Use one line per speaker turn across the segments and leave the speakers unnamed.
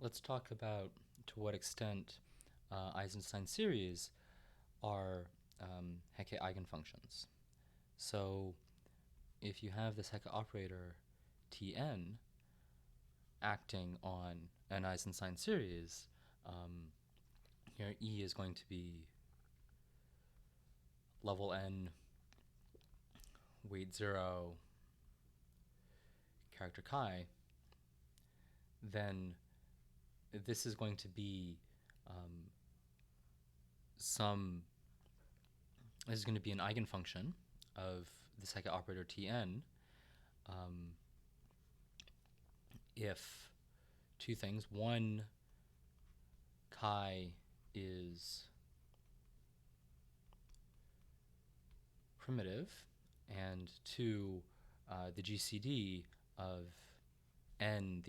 let's talk about to what extent Eisenstein series are Hecke eigenfunctions. So if you have this Hecke operator Tn acting on an Eisenstein series, here E is going to be level n, weight 0, character chi, then this is going to be um, this is going to be an eigenfunction of this Hecke operator Tn um, if two things. One, chi is primitive, and two, the GCD of n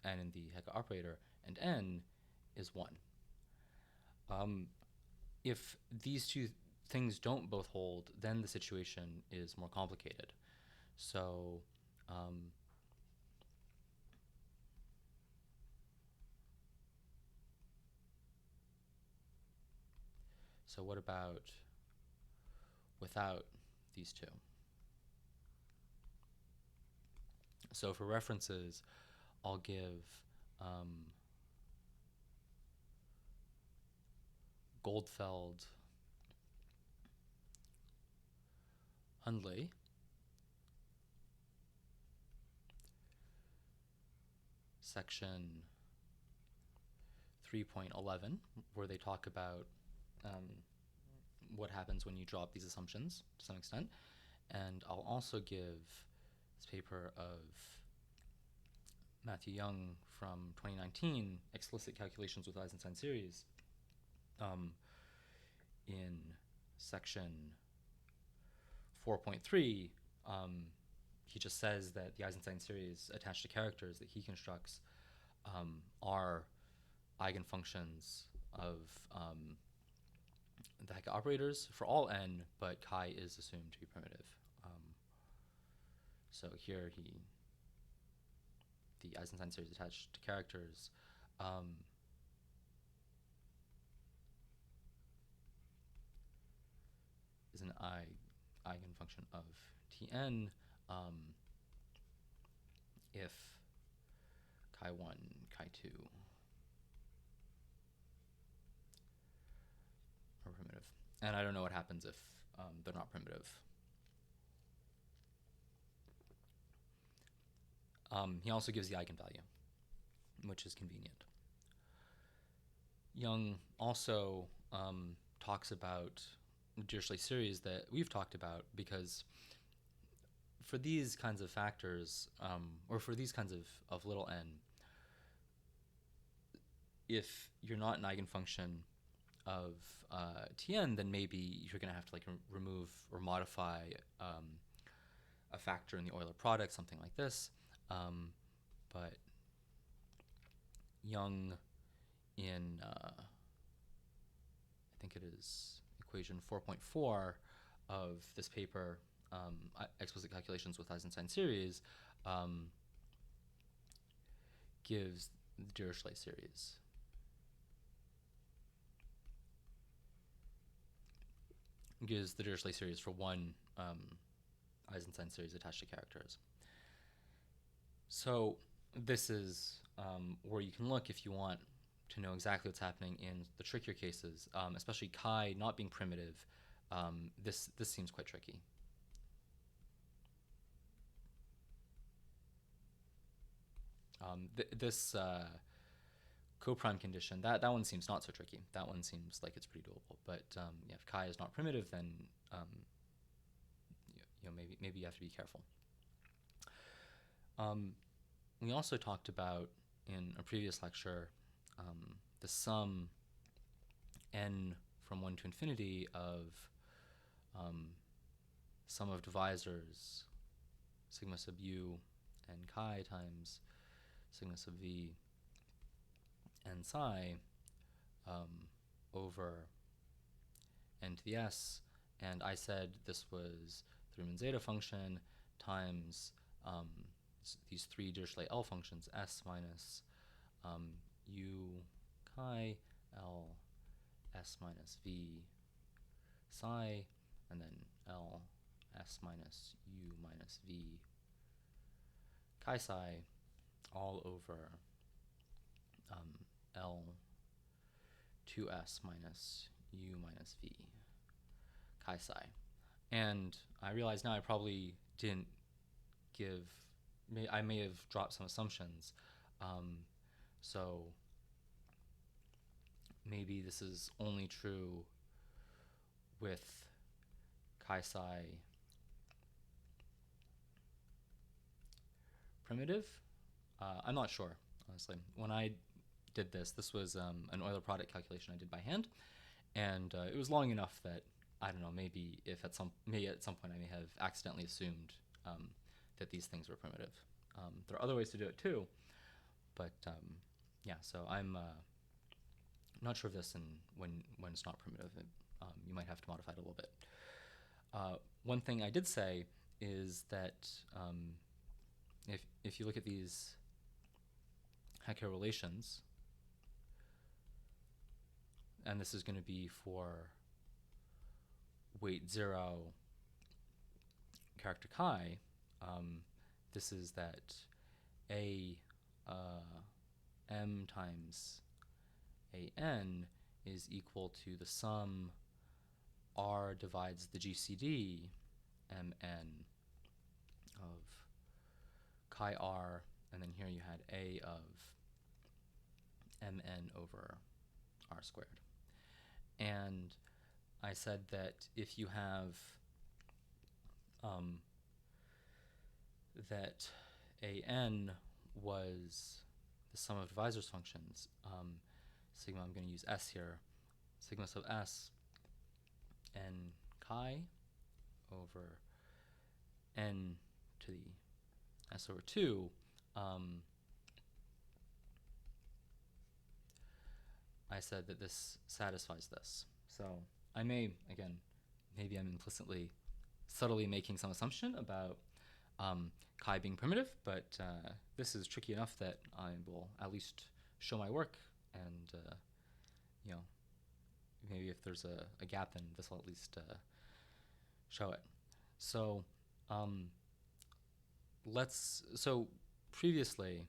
in the Hecke operator and n is 1. If these two things don't both hold, then the situation is more complicated. So so what about without these two? So for references, I'll give Goldfeld, Hundley, section 3.11, where they talk about what happens when you drop these assumptions to some extent. And I'll also give this paper of Matthew Young from 2019, Explicit Calculations with Eisenstein Series, in section 4.3. He just says that the Eisenstein series attached to characters that he constructs are eigenfunctions of the Hecke operators for all n, but chi is assumed to be primitive. So here the Eisenstein series attached to characters is an eigenfunction of Tn if chi1, chi2 are primitive. And I don't know what happens if they're not primitive. He also gives the eigenvalue, which is convenient. Young also talks about the Dirichlet series that we've talked about, because for these kinds of factors, or for these kinds of little n, if you're not an eigenfunction of Tn, then maybe you're going to have to remove or modify a factor in the Euler product, something like this. But Young in, I think it is equation 4.4 of this paper, Explicit Calculations with Eisenstein Series, gives the Dirichlet series. Gives the Dirichlet series for one Eisenstein series attached to characters. So this is where you can look if you want to know exactly what's happening in the trickier cases, especially chi not being primitive. This seems quite tricky. This coprime condition, that one seems not so tricky. That one seems like it's pretty doable. But yeah, if chi is not primitive, then maybe you have to be careful. We also talked about in a previous lecture the sum n from 1 to infinity of sum of divisors sigma sub u and chi times sigma sub v and psi over n to the s, and I said this was the Riemann zeta function times these three Dirichlet L functions, s minus u chi L s minus v psi, and then L s minus u minus v chi psi all over L 2s minus u minus v chi psi. And I realize now I probably didn't give, I may have dropped some assumptions. So maybe this is only true with chi psi primitive. I'm not sure, honestly. When I did this, this was an Euler product calculation I did by hand, and it was long enough that I don't know. Maybe at some point I may have accidentally assumed that these things were primitive. There are other ways to do it too, but yeah. So I'm not sure of this, and when it's not primitive, you might have to modify it a little bit. One thing I did say is that if you look at these Hecke relations, and this is going to be for weight 0 character chi, this is that a m times a n is equal to the sum r divides the GCD mn of chi r, and then here you had a of mn over r squared. And I said that if you have that an was the sum of divisors functions, sigma, I'm going to use s here, sigma sub s n chi over n to the s over 2, I said that this satisfies this. So I may, again, maybe I'm implicitly, subtly making some assumption about chi being primitive, but this is tricky enough that I will at least show my work, and you know, maybe if there's a gap, then this will at least show it. So so previously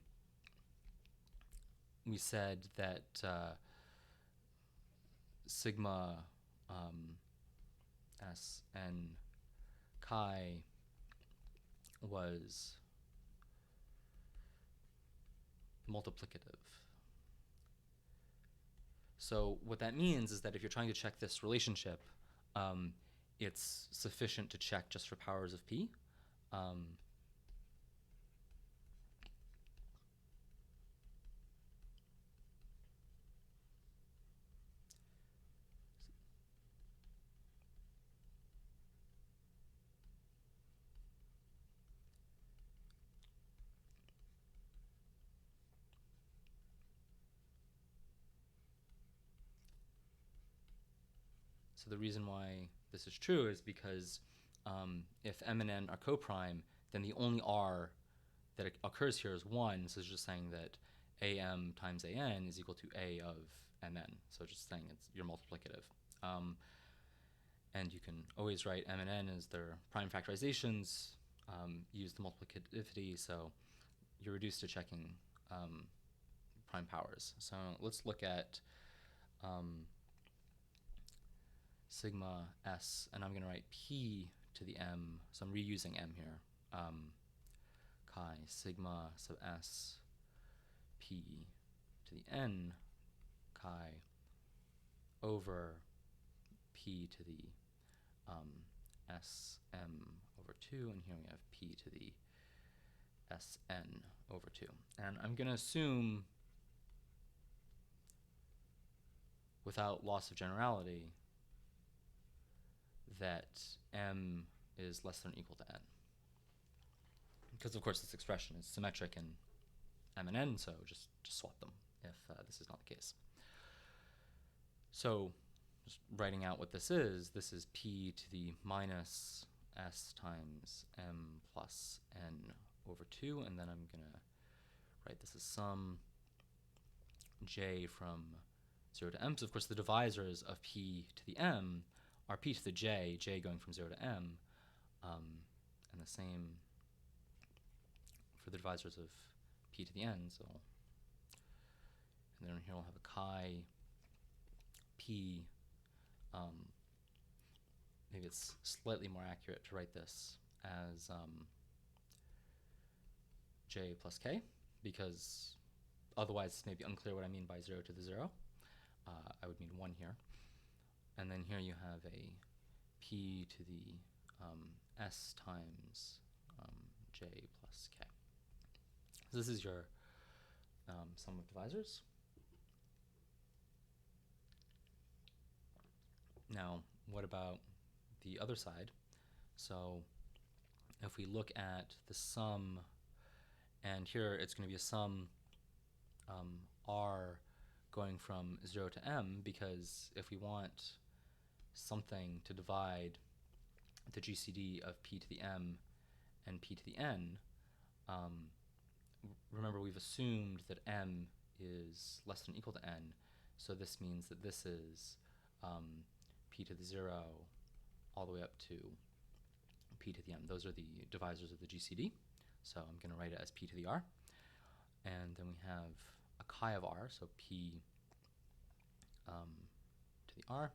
we said that sigma s n chi was multiplicative. So what that means is that if you're trying to check this relationship, it's sufficient to check just for powers of p. So the reason why this is true is because if m and n are coprime, then the only r that occurs here is 1. So it's just saying that am times an is equal to a of mn. So just saying you're multiplicative. And you can always write m and n as their prime factorizations, use the multiplicativity, so you're reduced to checking prime powers. So let's look at sigma s, and I'm going to write p to the m, so I'm reusing m here, chi sigma sub s p to the n chi over p to the sm over 2, and here we have p to the sn over 2. And I'm going to assume, without loss of generality, that m is less than or equal to n. Because, of course, this expression is symmetric in m and n, so just swap them if this is not the case. So just writing out what this is p to the minus s times m plus n over 2, and then I'm going to write this as sum j from 0 to m. So of course the divisors of p to the m are p to the j going from 0 to m, and the same for the divisors of p to the n. So, and then here we'll have a chi p. Maybe it's slightly more accurate to write this as j plus k, because otherwise it's maybe unclear what I mean by 0 to the 0. I would mean 1 here. And then here you have a p to the s times j plus k. So this is your sum of divisors. Now, what about the other side? So if we look at the sum, and here it's going to be a sum r going from 0 to m, because if we want something to divide the GCD of p to the m and p to the n, remember we've assumed that m is less than or equal to n, so this means that this is p to the 0 all the way up to p to the m. Those are the divisors of the GCD, so I'm going to write it as p to the r. And then we have a chi of r, so p to the r,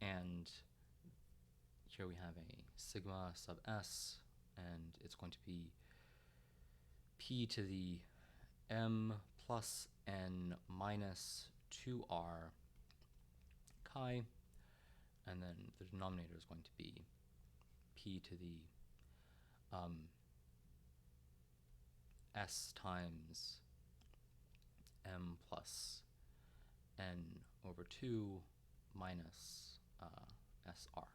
and here we have a sigma sub s, and it's going to be p to the m plus n minus 2r chi, and then the denominator is going to be p to the s times m plus n over 2 minus sr.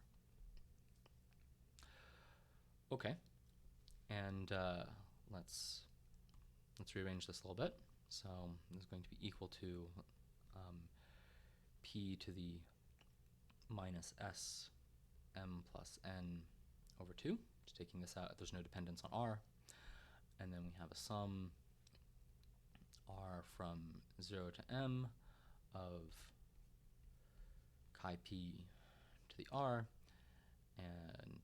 Okay, and let's rearrange this a little bit. So this is going to be equal to p to the minus s m plus n over 2. Just taking this out, there's no dependence on r. And then we have a sum r from 0 to m of chi p to the r, and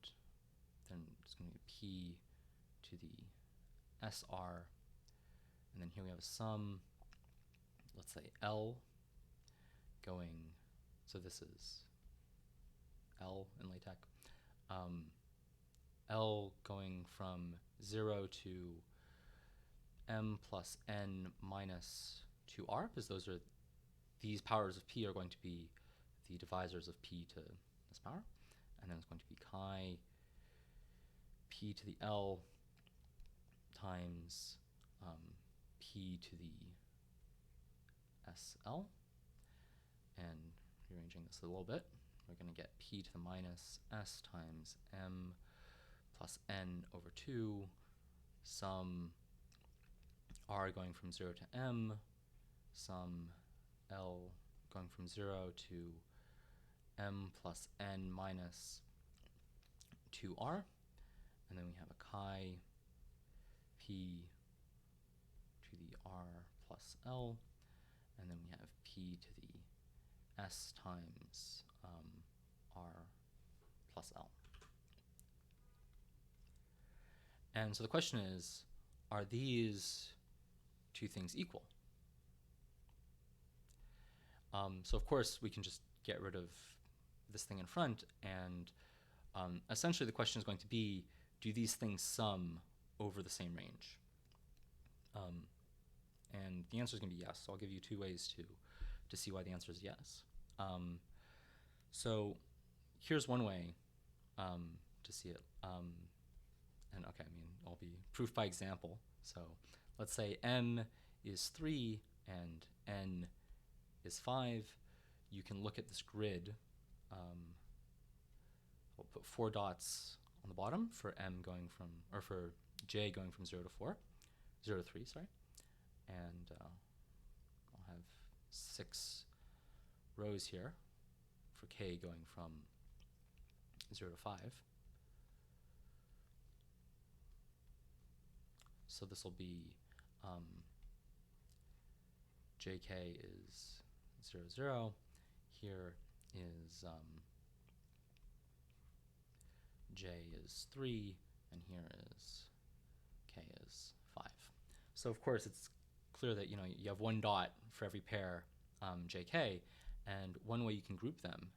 then it's going to be p to the sr, and then here we have a sum, let's say L going, so this is L in LaTeX, L going from 0 to m plus n minus 2r, because these powers of p are going to be the divisors of p to this power, and then it's going to be chi p to the L times p to the SL, and rearranging this a little bit, we're going to get p to the minus s times m plus n over 2, sum r going from 0 to m, sum L going from 0 to m plus n minus 2r, and then we have a chi p to the r plus L, and then we have p to the s times r plus L. And so the question is, are these two things equal? So of course we can just get rid of this thing in front, and essentially the question is going to be, do these things sum over the same range? And the answer is going to be yes. So I'll give you two ways to see why the answer is yes. So here's one way to see it. And okay, I mean, I'll be proof by example. So let's say m is 3 and n is 5. You can look at this grid. I'll put 4 dots on the bottom for m going from, or for j going from 0 to 3, sorry. And I'll have 6 rows here for k going from 0 to 5. So this will be jk is 0, 0. Here is j is 3, and here is k is 5. So of course it's clear that you have one dot for every pair jk, and one way you can group them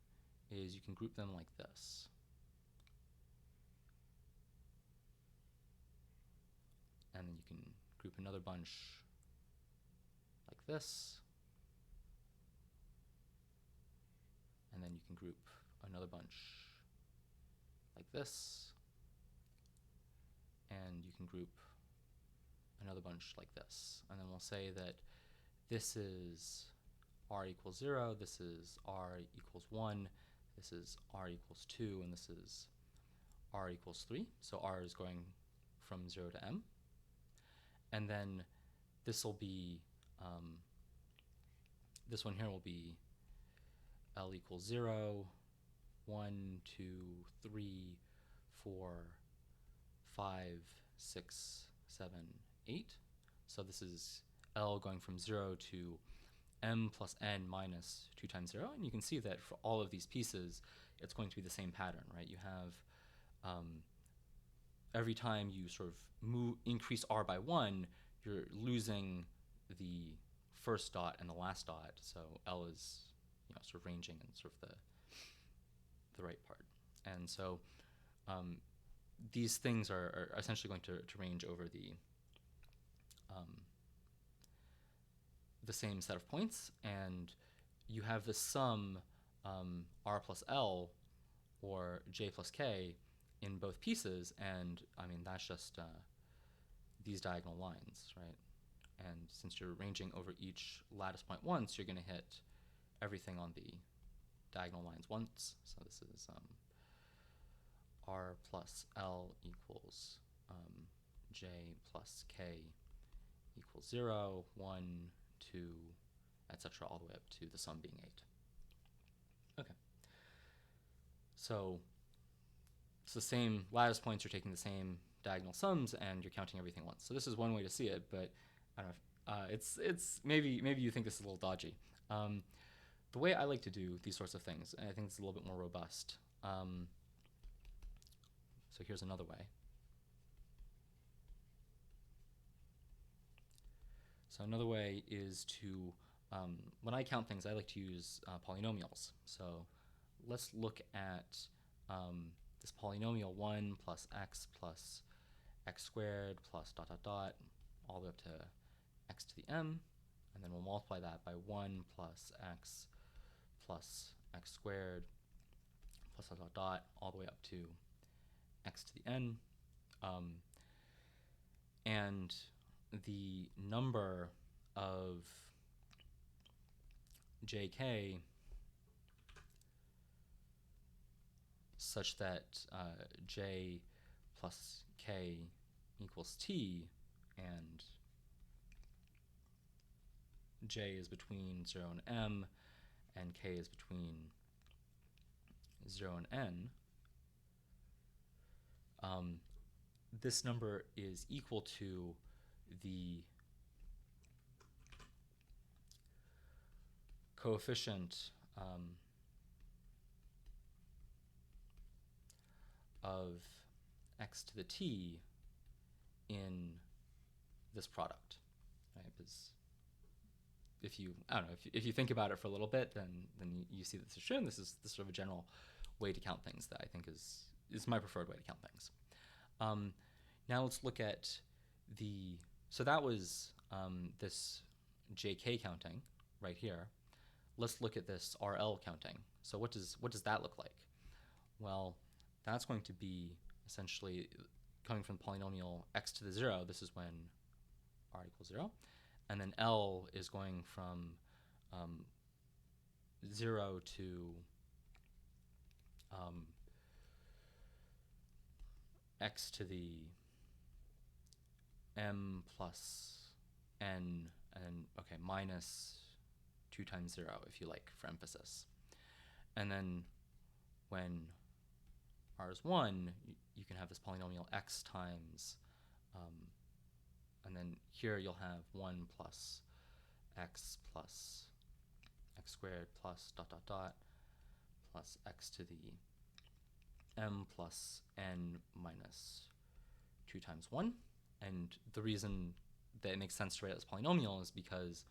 is you can group them like this. And then you can group another bunch like this, and then you can group another bunch like this, and you can group another bunch like this. And then we'll say that this is r equals 0, this is r equals 1, this is r equals 2, and this is r equals 3. So r is going from 0 to m. And then this will be, this one here will be L equals 0, 1, 2, 3, 4, 5, 6, 7, 8. So this is L going from 0 to m plus n minus 2 times 0. And you can see that for all of these pieces, it's going to be the same pattern, right? You have every time you sort of increase r by 1, you're losing the first dot and the last dot. So L is sort of ranging in sort of the right part. And so these things are essentially going to range over the same set of points, and you have the sum r plus L or j plus k in both pieces, and I mean that's just these diagonal lines, right? And since you're ranging over each lattice point once, you're going to hit everything on the diagonal lines once. So this is r plus L equals j plus k equals 0, 1, 2, etc., all the way up to the sum being 8. Okay. So it's the same lattice points, you're taking the same diagonal sums, and you're counting everything once. So this is one way to see it, but I don't know. It's maybe you think this is a little dodgy. The way I like to do these sorts of things, and I think it's a little bit more robust. So here's another way. So another way is to, when I count things, I like to use polynomials. So let's look at this polynomial 1 plus x squared plus dot dot dot all the way up to x to the m, and then we'll multiply that by 1 plus x squared plus dot dot dot all the way up to x to the n. And the number of jk such that j plus k equals t, and j is between 0 and m, and k is between 0 and n, this number is equal to the coefficient of x to the t in this product, right? Because if you, I don't know, if you think about it for a little bit, then you see that this is true, and this is sort of a general way to count things that I think is my preferred way to count things. Now let's look at so that was this jk counting right here. Let's look at this RL counting. So what does that look like? Well, that's going to be essentially coming from the polynomial x to the 0. This is when r equals 0. And then L is going from 0 to x to the m plus n, and okay, minus 2 times 0 if you like, for emphasis. And then when r is 1, you can have this polynomial x times, and then here you'll have 1 plus x squared plus dot dot dot plus x to the m plus n minus 2 times 1. And the reason that it makes sense to write it as polynomial is because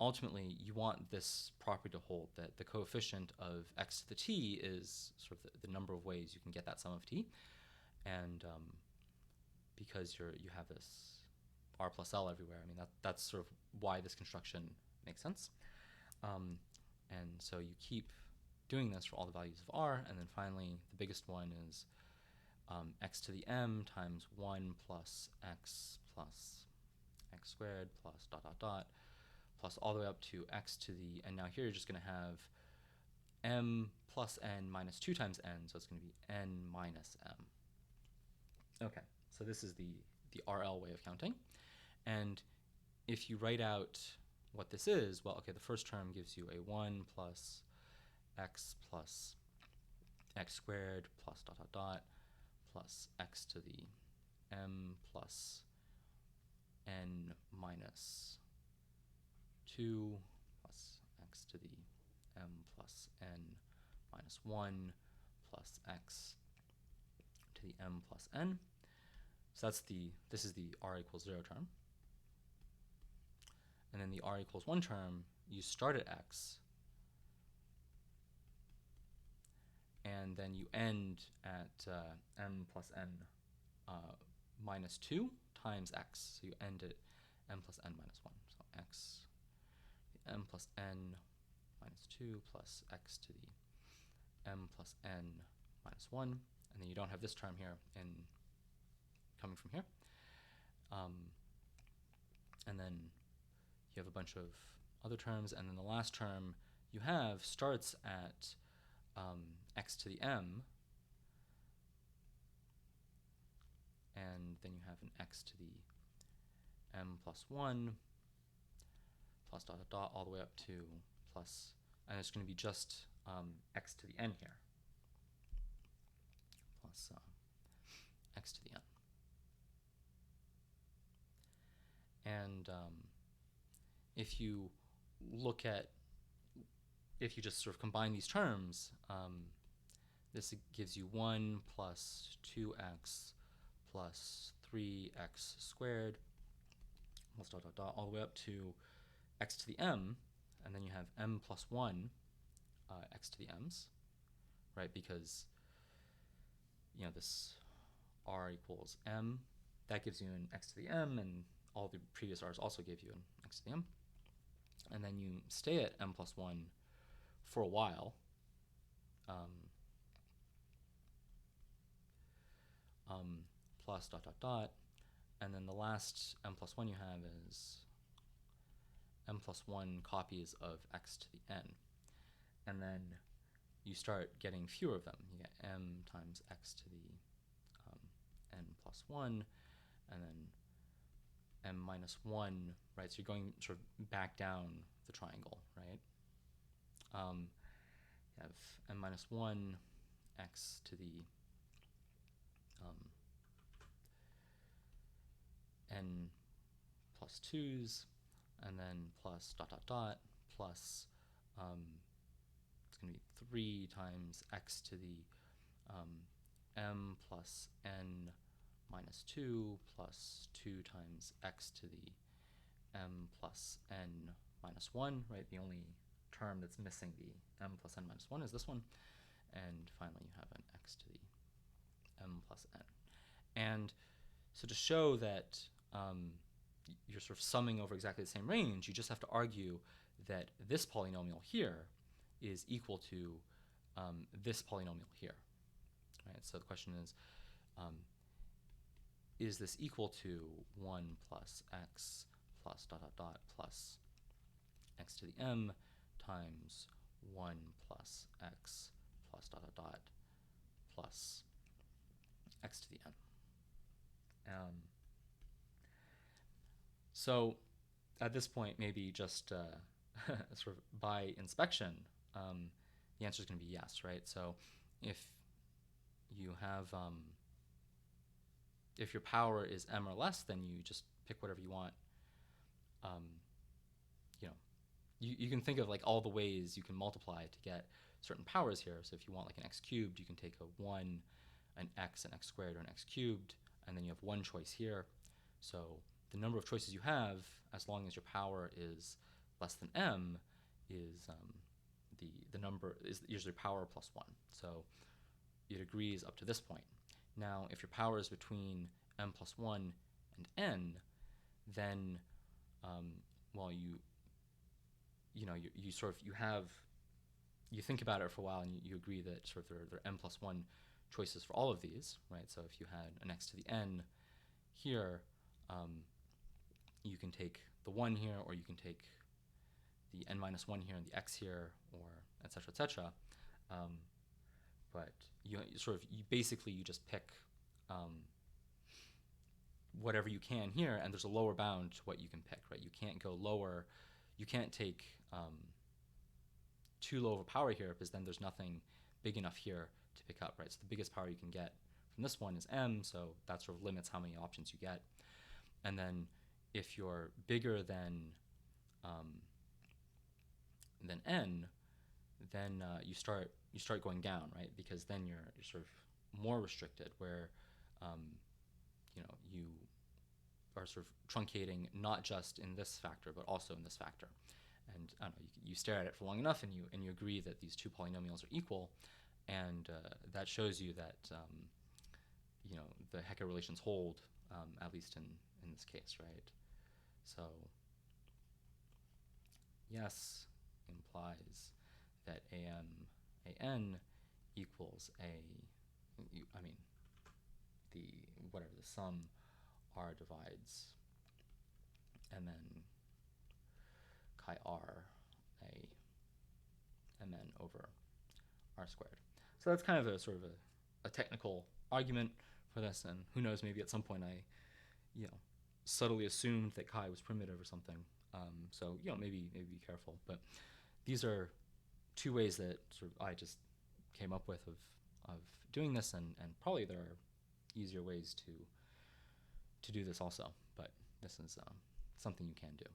ultimately you want this property to hold, that the coefficient of x to the t is sort of the number of ways you can get that sum of t. And because you have this r plus l everywhere, I mean, that's sort of why this construction makes sense. And so you keep doing this for all the values of r, and then finally the biggest one is x to the m times 1 plus x squared plus dot dot dot plus all the way up to x to the, and now here you're just going to have m plus n minus 2 times n, so it's going to be n minus m. Okay, so this is the RL way of counting. And if you write out what this is, well, okay, the first term gives you a 1 plus x squared plus dot dot dot plus x to the m plus n minus 2 plus x to the m plus n minus 1 plus x to the m plus n. So this is the r equals 0 term. And then the r equals 1 term, you start at x, and then you end at m plus n minus 2 times x. So you end at m plus n minus 1. So x, m plus n minus 2 plus x to the m plus n minus 1. And then you don't have this term here coming from here. And then you have a bunch of other terms, and then the last term you have starts at x to the m, and then you have an x to the m plus 1 plus dot dot dot all the way up to plus, and it's going to be just x to the n here, plus x to the n. And if you just sort of combine these terms, this gives you 1 plus 2x plus 3x squared plus dot dot dot all the way up to x to the m, and then you have m plus 1 x to the m's, right? Because this r equals m, that gives you an x to the m, and all the previous r's also gave you an x to the m. And then you stay at m plus 1 for a while. Plus dot dot dot, and then the last m plus 1 you have is m plus 1 copies of x to the n. And then you start getting fewer of them. You get m times x to the n plus 1, and then m minus 1, right? So you're going sort of back down the triangle, right? You have m minus 1 x to the n plus 2's, and then plus dot dot dot plus it's going to be 3 times x to the m plus n minus 2 plus 2 times x to the m plus n minus 1, right? The only term that's missing the m plus n minus 1 is this one. And finally you have an x to the m plus n. And so to show that you're sort of summing over exactly the same range, you just have to argue that this polynomial here is equal to this polynomial here, right? So the question is this equal to 1 plus x plus dot dot dot plus x to the m times 1 plus x plus dot dot dot plus x to the n. So at this point, maybe just sort of by inspection, the answer is going to be yes, right? So if you have, if your power is m or less, then you just pick whatever you want. you can think of like all the ways you can multiply to get certain powers here. So if you want like an x cubed, you can take a 1, an x squared, or an x cubed, and then you have one choice here. So the number of choices you have, as long as your power is less than m, is the number is usually power plus 1. So it agrees up to this point. Now, if your power is between m plus 1 and n, then well, you think about it for a while, and you agree that sort of there are m plus 1 choices for all of these, right? So if you had an x to the n here, you can take the 1 here, or you can take the n minus 1 here and the x here, or et cetera, et cetera. But you basically just pick whatever you can here, and there's a lower bound to what you can pick, right? You can't go lower. You can't take too low of a power here, because then there's nothing big enough here to pick up, right? So the biggest power you can get from this one is m, so that sort of limits how many options you get. And then if you're bigger than n, then you start going down, right? Because then you're sort of more restricted, where you are sort of truncating not just in this factor but also in this factor. And I don't know, you stare at it for long enough, and you agree that these two polynomials are equal, and that shows you that the Hecke relations hold, at least in this case, right? So yes implies that an equals the sum r divides mn chi r mn over r squared. So that's kind of a sort of a technical argument for this, and who knows, maybe at some point I subtly assumed that chi was primitive or something. So maybe be careful. But these are two ways that sort of I just came up with of doing this, and probably there are easier ways to do this also, but this is something you can do.